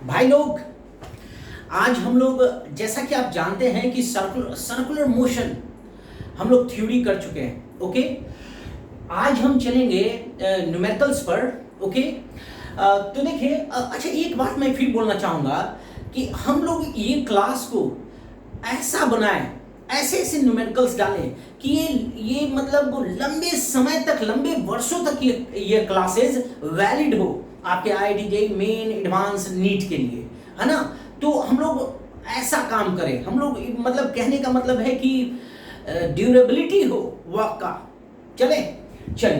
भाई लोग, आज हम लोग जैसा कि आप जानते हैं कि सर्कुलर मोशन हम लोग थ्योरी कर चुके हैं। ओके, आज हम चलेंगे न्यूमेरिकल्स पर। ओके, तो देखिए, अच्छा एक बात मैं फिर बोलना चाहूँगा कि हम लोग ये क्लास को ऐसा बनाएं, ऐसे ऐसे न्यूमेरिकल्स डालें कि ये मतलब लंबे समय तक, लंबे वर्षों तक ये क्लासेस वैलिड हो आपके IIT JEE Main Advance NEET के लिए, है ना। तो हम लोग ऐसा काम करें, हम लोग मतलब कहने का मतलब है कि ड्यूरेबिलिटी हो वर्क का। चलिए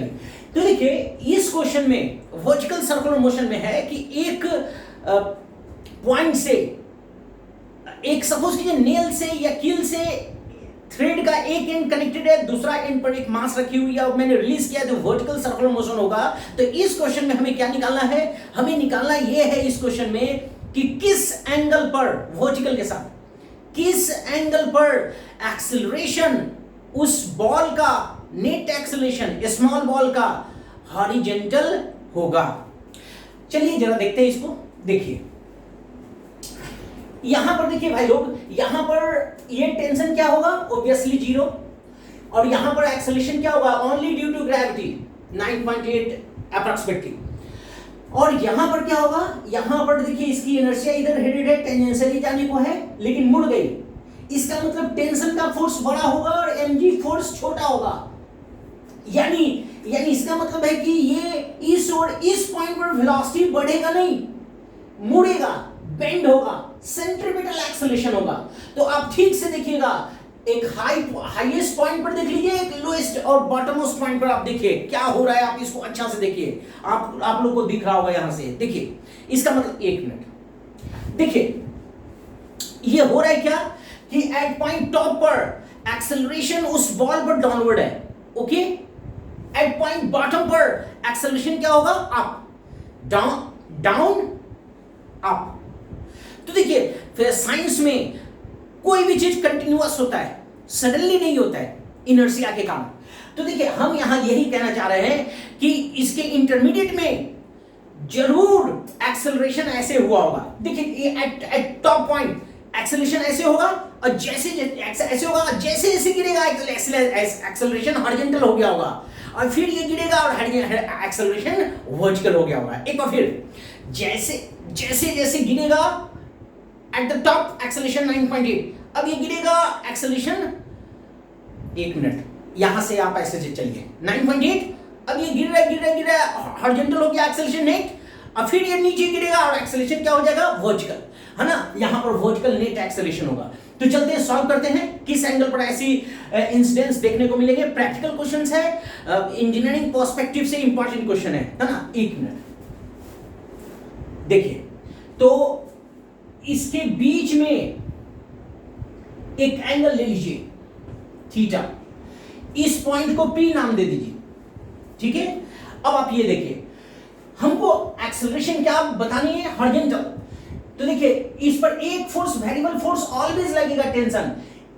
तो देखिए, इस क्वेश्चन में वर्टिकल सर्कुलर मोशन में है कि एक पॉइंट से, एक सपोज कीजिए नेल से या कील से थ्रेड का एक एंड कनेक्टेड है, दूसरा एंड पर एक मास रखी हुई है और मैंने रिलीज किया तो वर्टिकल सर्कुलर मोशन होगा। तो इस क्वेश्चन में हमें क्या निकालना है? हमें निकालना यह है इस क्वेश्चन में कि किस एंगल पर, वर्टिकल के साथ, किस एंगल पर एक्सेलरेशन उस बॉल का, नेट एक्सेलरेशन स्मॉल बॉल का हॉरिजॉन्टल होगा। चलिए जरा देखते हैं इसको। देखिए यहां पर, देखिए भाई लोग, यहां पर ये टेंशन क्या होगा? Obviously zero. और यहां पर एक्सेलरेशन क्या होगा? Only due to gravity 9.8 approximately. और यहां पर क्या होगा? यहां पर देखिए इसकी इनर्शिया इधर हेडेड है, टेंजेंशियली जाने को है लेकिन मुड़ गई। इसका मतलब टेंशन का फोर्स बड़ा होगा और mg फोर्स छोटा होगा। यानी इसका मतलब है कि ये इस और इस पॉइंट पर वेलोसिटी बढ़ेगा नहीं, मुड़ेगा, बेंड होगा, सेंट्रीपिटल एक्सेलरेशन होगा। तो आप ठीक से देखिएगा, एक हाईएस्ट पॉइंट पर देख लीजिए, एक लोएस्ट और बॉटमोस्ट पॉइंट पर आप देखिए क्या हो रहा है। आप इसको अच्छा से देखिए, आप लोग को दिख रहा होगा यहां से। देखिए इसका मतलब, एक मिनट, देखिए ये हो रहा है क्या कि एट पॉइंट टॉप पर एक्सेलरेशन उस बॉल पर डाउनवर्ड है। ओके, एट पॉइंट बॉटम पर एक्सेलरेशन क्या होगा? Up, down, up. तो देखिए फिर साइंस में कोई भी चीज कंटिन्यूअस होता है, सडनली नहीं होता है, इनर्शिया के कारण। तो देखिए हम यहां यही कहना चाह रहे हैं कि इसके इंटरमीडिएट में जरूर एक्सेलरेशन ऐसे हुआ होगा। देखिए एट टॉप पॉइंट एक्सेलरेशन ऐसे होगा और जैसे ऐसे होगा, जैसे जैसे गिरेगा एक्सेलरेशन हॉरिजॉन्टल हो गया होगा, और फिर ये गिरेगा और एक्सेलरेशन वर्टिकल हो गया होगा। एक बार फिर, जैसे गिरेगा एट द टॉप एक्सेलरेशन 9.8, अब ये गिरेगा एक्सेलरेशन, एक मिनट, यहां से आप ऐसे चलिए 9.8, अब ये गिर रहा है, हॉरिजॉन्टल हो गया एक्सेलरेशन नेट, और फिर ये नीचे गिरेगा और एक्सेलरेशन क्या हो जाएगा? वर्टिकल, है ना। यहां पर वर्टिकल नेट एक्सेलरेशन होगा। तो चलते हैं, सॉल्व करते हैं किस एंगल पर ऐसी इंसिडेंट्स देखने को मिलेंगे। प्रैक्टिकल क्वेश्चंस है, इंजीनियरिंग पर्सपेक्टिव से इंपॉर्टेंट क्वेश्चन है ना। एक मिनट, देखिए तो इसके बीच में एक एंगल ले लीजिए थीटा, इस पॉइंट को P नाम दे दीजिए, ठीक है। अब आप ये देखिए, हमको एक्सेलरेशन क्या बतानी है? हॉरिजॉन्टल। तो देखिए इस पर एक फोर्स, वेरिएबल फोर्स ऑलवेज लगेगा, टेंशन,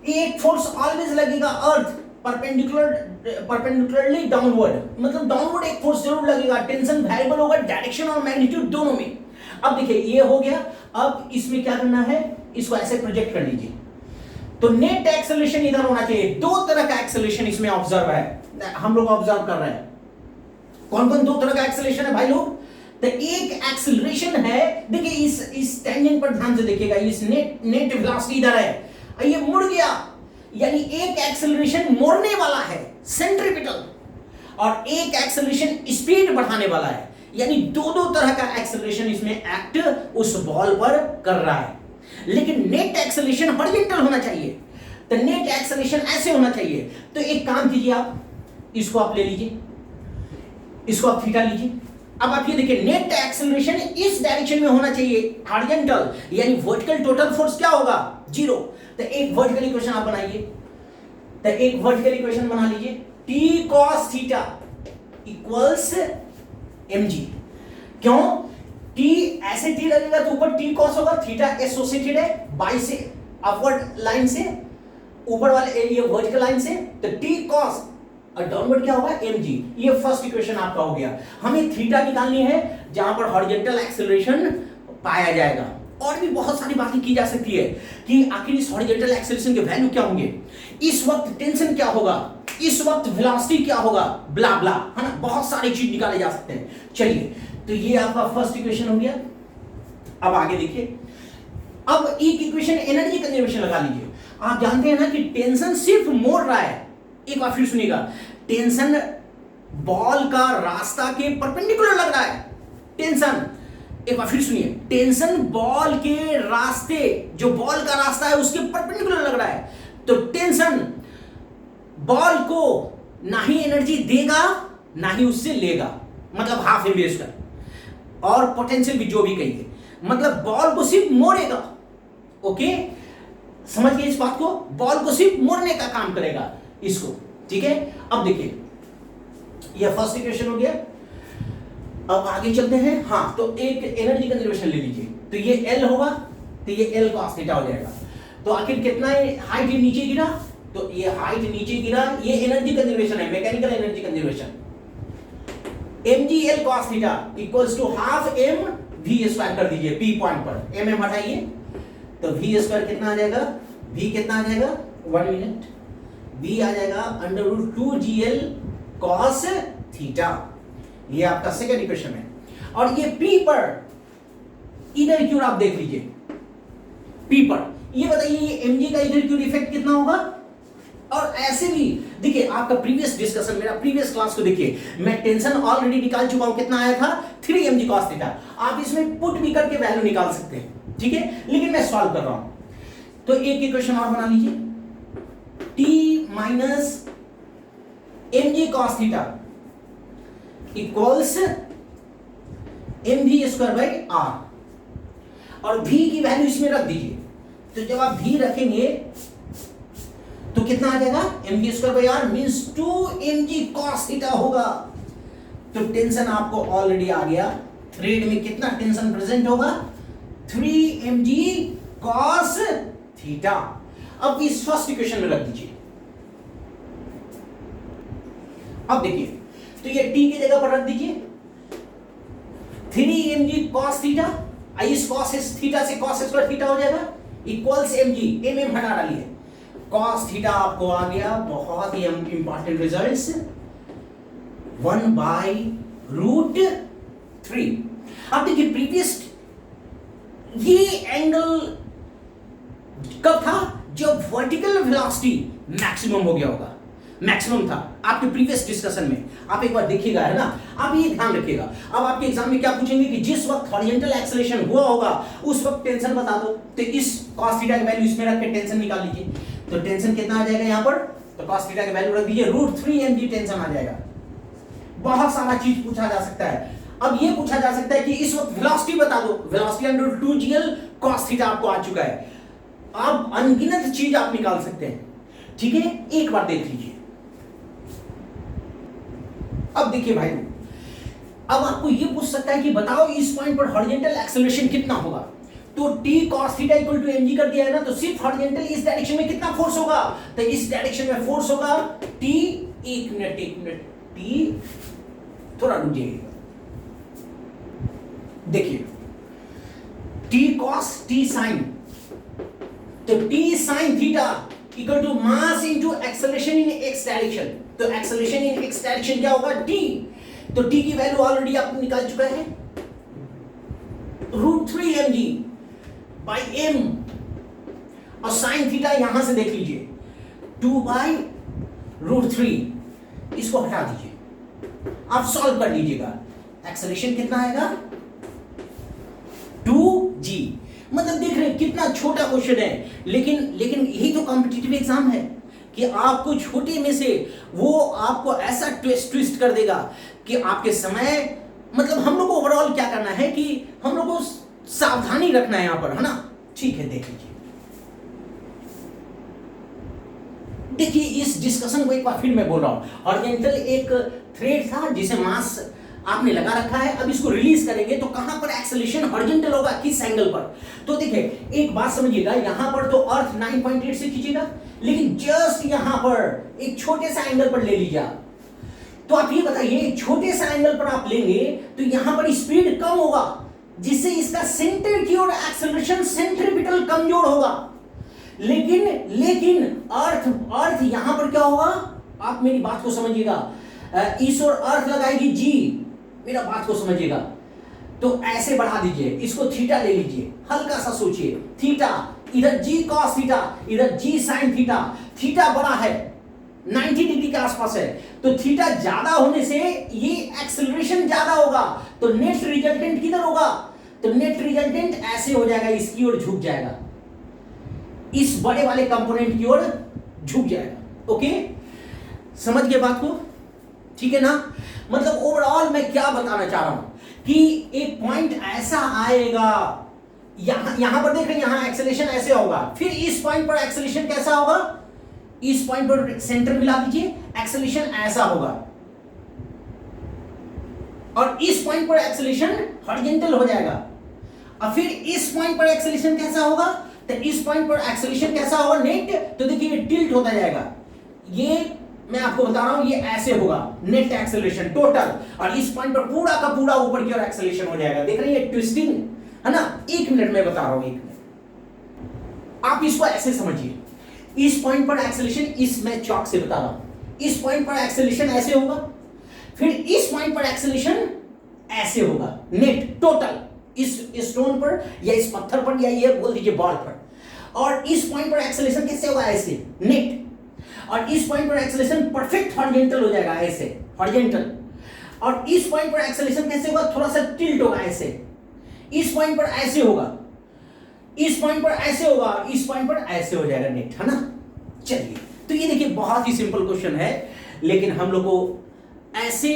एक फोर्स ऑलवेज लगेगा अर्थ परपेंडिकुलरली डाउनवर्ड, मतलब डाउनवर्ड एक फोर्स जरूर लगेगा, टेंशन वेरिएबल होगा, डायरेक्शन और मैग्नीट्यूड दोनों में। अब देखिए ये हो गया, अब इसमें क्या करना है? इसको ऐसे प्रोजेक्ट कर लीजिए। तो नेट एक्सेलरेशन इधर होना चाहिए। दो तरह का एक्सेलरेशन इसमें ऑब्जर्व है, हम लोग ऑब्जर्व कर रहे हैं। कौन कौन दो तरह का एक्सेलरेशन है भाई लोग? तो एक एक्सेलरेशन है, देखिए इस टेंजेंट पर ध्यान से देखिएगा, इस नेट वेलोसिटी इधर है, ये मुड़ गया, यानी एक एक्सेलरेशन मोड़ने वाला है, सेंट्रीपिटल, और एक एक्सेलरेशन स्पीड बढ़ाने वाला है, यानी दो तरह का एक्सेलरेशन इसमें एक्ट उस बॉल पर कर रहा है। लेकिन नेट एक्सेलरेशन हॉरिजॉन्टल होना चाहिए, तो नेट एक्सेलरेशन ऐसे होना चाहिए। तो एक काम कीजिए, आप इसको आप ले लीजिए, इसको आप थीटा लीजिए। अब आप ये देखिए, नेट एक्सेलरेशन इस डायरेक्शन में होना चाहिए, हॉरिजॉन्टल, यानी वर्टिकल टोटल फोर्स क्या होगा? जीरो। तो एक वर्टिकल इक्वेशन आप बनाइए, तो एक वर्टिकल इक्वेशन बना लीजिए, T cos theta equals mg। क्यों? T ऐसे T लगेगा तो ऊपर T cos होगा, थीटा एसोसिएटेड है बाई से, अपवर्ड लाइन से, ऊपर वाले ये वर्टिकल लाइन से, तो T cos और डाउनवर्ड क्या होगा? mg। ये फर्स्ट इक्वेशन आपका हो गया। हमें थीटा निकालनी है जहां पर हॉरिजॉन्टल एक्सेलरेशन पाया जाएगा। और भी बहुत सारी बातें की जा सकती है कि आखिर इस हॉरिजॉन्टल एक्सेलरेशन के वैल्यू क्या होंगे, इस वक्त टेंशन क्या होगा, इस वक्त वेलोसिटी क्या होगा, ब्ला ब्ला, है ना, बहुत सारी चीज निकाले जा सकते हैं। चलिए, तो ये आपका फर्स्ट इक्वेशन हो गया। अब आगे देखिए, अब एक इक्वेशन एनर्जी कंजर्वेशन लगा लीजिए। आप जानते हैं ना कि टेंशन सिर्फ मोड़ रहा है, एक बार फिर सुनिएगा, टेंशन बॉल का रास्ता के परपेंडिकुलर लग रहा है। टेंशन, एक बार फिर सुनिए, टेंशन बॉल के रास्ते, जो बॉल का रास्ता है उसके परपेंडिकुलर लग रहा है। तो टेंशन बॉल को ना ही एनर्जी देगा ना ही उससे लेगा, मतलब हाफ एम स्क्वायर, और पोटेंशियल भी जो भी कहिए, मतलब बॉल को सिर्फ मोड़ेगा। ओके, समझ गए इस बात को, बॉल को सिर्फ मोड़ने का काम करेगा इसको, ठीक है। अब देखिए, यह फर्स्ट इक्वेशन हो गया। अब आगे चलते हैं। हाँ, तो एक एनर्जी कंजर्वेशन ले लीजिए, तो ये एल होगा, तो ये एल cos थीटा हो जाएगा। तो आखिर कितना हाइट नीचे गिरा, तो ये हाइट नीचे गिरा, ये एनर्जी कंजर्वेशन है, mechanical energy conservation. mg L cos theta equals to half M V square कर दीजिए, पी पॉइंट पर mm हटाइए, तो वी स्क्वायर कितना आ जाएगा, v कितना आ जाएगा, 1 मिनट, v आ जाएगा √2gl cos थीटा। ये आपका सेकंड इक्वेशन है। और ये p पर इधर क्यों, आप देख लीजिए p पर, ये बताइए ये mg का इधर क्यों इफेक्ट कितना होगा। और ऐसे भी देखिए, आपका प्रीवियस डिस्कशन, मेरा प्रीवियस क्लास को देखिए, मैं टेंशन ऑलरेडी निकाल चुका हूं, कितना आया था 3 mg cos थीटा। आप इसमें पुट भी करके वैल्यू निकाल सकते हैं, ठीक है, लेकिन मैं सॉल्व कर रहा हूं। तो एक इक्वेशन और बना लीजिए, t minus mg cos theta equals mv square by r, और v की वैल्यू इसमें रख दीजिए। तो जब आप v रखेंगे तो कितना आ जाएगा, mv square by r means 2 mg cos theta होगा। तो टेंशन आपको ऑलरेडी आ गया, थ्रेड में कितना टेंशन प्रेजेंट होगा, 3 mg cos थीटा। अब इस फर्स्ट इक्वेशन में रख दीजिए। अब देखिए, तो ये t की जगह पर रख दीजिए 3 mg cos थीटा, इस cos थीटा से cos स्क्वायर थीटा हो जाएगा, इक्वल्स mg, mm हटा डालिए, cos थीटा आपको आ गया, बहुत ही इंपॉर्टेंट रिजल्ट्स, 1/√3। अब देखिए, प्रीवियस ये एंगल कब था, जब वर्टिकल वेलोसिटी मैक्सिमम हो गया होगा, मैक्सिमम था आपके प्रीवियस डिस्कशन में, आप एक बार देखिएगा, है ना। आप ये ध्यान रखिएगा, अब आपके एग्जाम में क्या पूछेंगे कि जिस वक्त हॉरिजॉन्टल एक्सेलरेशन हुआ होगा उस वक्त टेंशन बता दो, तो इस cos थीटा की वैल्यू इसमें रख के टेंशन निकाल लीजिए। तो टेंशन कितना आ जाएगा यहाँ पर, तो cos थीटा की वैल्यू रख दीजिए, √3 mg टेंशन आ जाएगा। बहुत सारा चीज पूछा जा सकता है। अब ये पूछा जा सकता है कि इस वक्त वेलोसिटी बता दो, वेलोसिटी √2gl cos थीटा आपको आ चुका है। आप अनगिनत चीज आप निकाल सकते हैं, ठीक है, एक बार देख लीजिए। अब देखिए भाई, अब आपको ये पूछ सकता है कि बताओ इस पॉइंट पर हॉरिजॉन्टल एक्सेलरेशन कितना होगा। तो t cos theta equal to mg कर दिया है ना, तो सिर्फ हॉरिजॉन्टल इस डायरेक्शन में कितना फोर्स होगा, तो इस डायरेक्शन में फोर्स होगा t, एक मिनट t, थोड़ा रुक जाइएगा, देखिए t cos t sin, तो t sin theta equal to mass into acceleration in x direction. तो एक्सेलरेशन इन x डायरेक्शन क्या होगा, t, तो t की वैल्यू ऑलरेडी आपने निकाल चुका है, √3 mg बाई m, और sin थीटा यहां से देख लीजिए 2/√3, इसको हटा दीजिए, आप सॉल्व कर लीजिएगा, एक्सेलरेशन कितना आएगा 2g। मतलब देख रहे हैं कितना छोटा क्वेश्चन है, लेकिन यही तो कॉम्पिटिटिव एग्जाम है कि आपको छोटे में से वो आपको ऐसा ट्विस्ट कर देगा कि आपके समय, मतलब हम लोग को ओवरऑल क्या करना है कि हम लोग को सावधानी रखना है यहां पर, है ना। ठीक है, देख लीजिए, देखिए इस डिस्कशन को एक बार फिर मैं बोल रहा हूं। हॉरिजॉन्टल एक थ्रेड था जिसे मास आपने लगा रखा है, अब इसको रिलीज करेंगे तो कहां पर एक्सेलरेशन हॉरिजॉन्टल होगा, किस एंगल पर। तो देखिए एक बात समझिएगा, यहां पर तो अर्थ 9.8 से खींचेगा, लेकिन जस्ट यहां पर एक छोटे सा एंगल पर ले लीजिए। तो आप ये बताइए, एक छोटे सा एंगल पर आप लेंगे तो यहां पर स्पीड कम होगा, जिससे इसका सेंटर की ओर एक्सेलरेशन सेंट्रीपिटल कमजोर होगा। लेकिन अर्थ यहां पर क्या होगा, आप मेरी बात को समझिएगा, इस ओर अर्थ लगाएगी जी, मेरा बात को समझिएगा। तो ऐसे बढ़ा दीजिए, इसको थीटा ले लीजिए, हल्का सा सोचिए, थीटा इधर जी कॉस थीटा, इधर जी साइन थीटा, थीटा बड़ा है 90 डिग्री के आसपास है, तो थीटा ज्यादा होने से ये एक्सेलरेशन ज्यादा होगा, तो नेट रिजल्टेंट किधर होगा, तो नेट रिजल्टेंट ऐसे हो जाएगा, इसकी ओर झुक जाएगा, इस बड़े वाले कंपोनेंट की ओर झुक जाएगा। ओके, समझ गए बात को, ठीक है ना। मतलब ओवरऑल मैं क्या बताना चाह रहा हूं कि एक पॉइंट ऐसा आएगा, यहां पर देख रहे हैं, यहां एक्सेलरेशन ऐसे होगा, फिर इस पॉइंट पर एक्सेलरेशन कैसा होगा, इस पॉइंट पर सेंटर मिला दीजिए, एक्सेलरेशन ऐसा होगा, और इस पॉइंट पर एक्सेलरेशन हॉरिजॉन्टल हो जाएगा, और फिर इस पॉइंट पर एक्सेलरेशन कैसा होगा, तो इस पॉइंट पर एक्सेलरेशन कैसा होगा नेट, तो देखिए ये टिल्ट होता जाएगा, ये मैं आपको बता रहा हूं, ये ऐसे होगा नेट एक्सेलरेशन टोटल, और इस पॉइंट पर पूरा का पूरा ऊपर की ओर एक्सेलरेशन हो जाएगा। देख रहे हैं ये ट्विस्टिंग है ना, 1 मिनट में बता रहा हूं, 1 मिनट आप इसको ऐसे समझिए, इस पॉइंट पर एक्सेलरेशन, इस मैं चौक से बता रहा हूं, इस पॉइंट पर एक्सेलरेशन ऐसे होगा, फिर इस पॉइंट पर एक्सेलरेशन ऐसे होगा नेट टोटल, इस स्टोन पर या इस पत्थर पर या ये बोल दीजिए बॉल पर, और इस पॉइंट पर एक्सेलरेशन कैसे होगा, ऐसे नेट, और इस पॉइंट पर एक्सेलरेशन परफेक्ट हॉरिजॉन्टल हो जाएगा, ऐसे हॉरिजॉन्टल, और इस पॉइंट पर एक्सेलरेशन कैसे होगा, थोड़ा सा टिल्ट होगा ऐसे, इस पॉइंट पर ऐसे होगा, इस पॉइंट पर ऐसे होगा, इस पॉइंट पर ऐसे हो जाएगा नेट, है ना। चलिए, तो ये देखिए बहुत ही सिंपल क्वेश्चन है, लेकिन हम लोग को ऐसे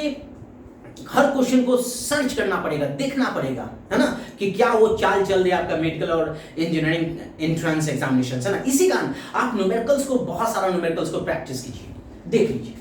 हर क्वेश्चन को सर्च करना पड़ेगा, देखना पड़ेगा, है ना, कि क्या वो चाल चल रही है आपका मेडिकल और इंजीनियरिंग एंट्रेंस एग्जामिनेशन, है ना। इसी कारण आप न्यूमेरिकल्स को, बहुत सारा न्यूमेरिकल्स को प्रैक्टिस कीजिए, देख लीजिए।